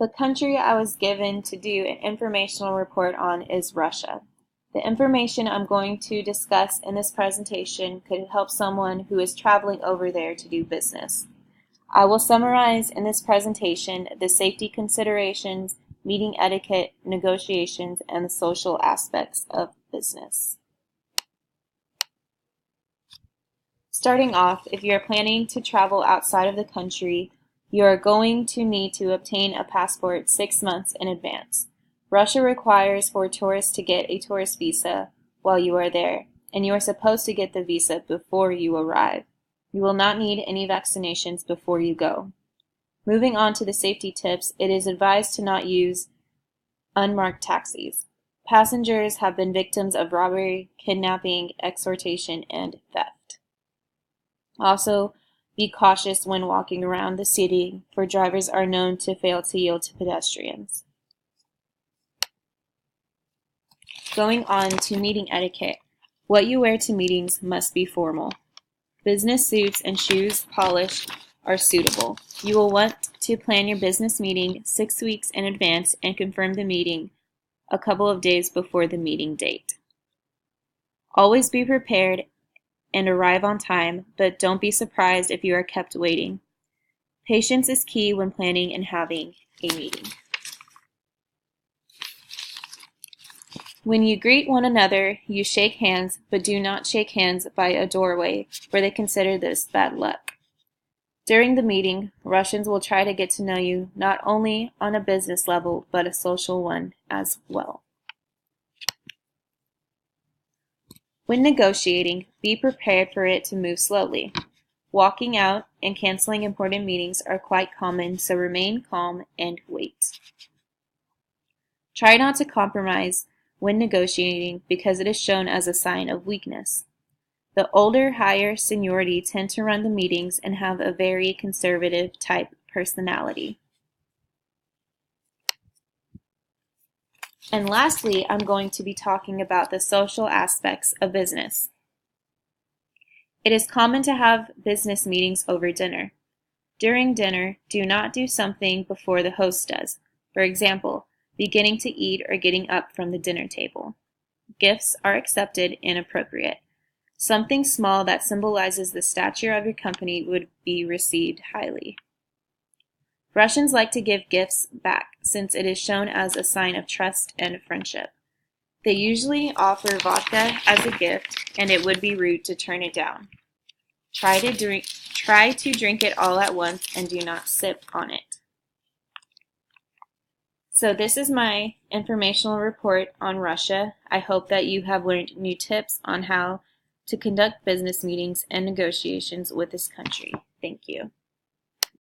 The country I was given to do an informational report on is Russia. The information I'm going to discuss in this presentation could help someone who is traveling over there to do business. I will summarize in this presentation the safety considerations, meeting etiquette, negotiations, and the social aspects of business. Starting off, if you are planning to travel outside of the country, you are going to need to obtain a passport 6 months in advance. Russia requires for tourists to get a tourist visa while you are there, and you are supposed to get the visa before you arrive. You will not need any vaccinations before you go. Moving on to the safety tips, it is advised to not use unmarked taxis. Passengers have been victims of robbery, kidnapping, extortion, and theft. Also, be cautious when walking around the city, for drivers are known to fail to yield to pedestrians. Going on to meeting etiquette. What you wear to meetings must be formal. Business suits and shoes polished are suitable. You will want to plan your business meeting 6 weeks in advance and confirm the meeting a couple of days before the meeting date. Always be prepared and arrive on time, but don't be surprised if you are kept waiting. Patience is key when planning and having a meeting. When you greet one another, you shake hands, but do not shake hands by a doorway, for they consider this bad luck. During the meeting, Russians will try to get to know you not only on a business level, but a social one as well. When negotiating, be prepared for it to move slowly. Walking out and canceling important meetings are quite common, so remain calm and wait. Try not to compromise when negotiating because it is shown as a sign of weakness. The older, higher seniority tend to run the meetings and have a very conservative type personality. And lastly, I'm going to be talking about the social aspects of business. It is common to have business meetings over dinner. During dinner, do not do something before the host does. For example, beginning to eat or getting up from the dinner table. Gifts are accepted and appropriate. Something small that symbolizes the stature of your company would be received highly. Russians like to give gifts back since it is shown as a sign of trust and friendship. They usually offer vodka as a gift, and it would be rude to turn it down. Try to drink it all at once and do not sip on it. So this is my informational report on Russia. I hope that you have learned new tips on how to conduct business meetings and negotiations with this country. Thank you.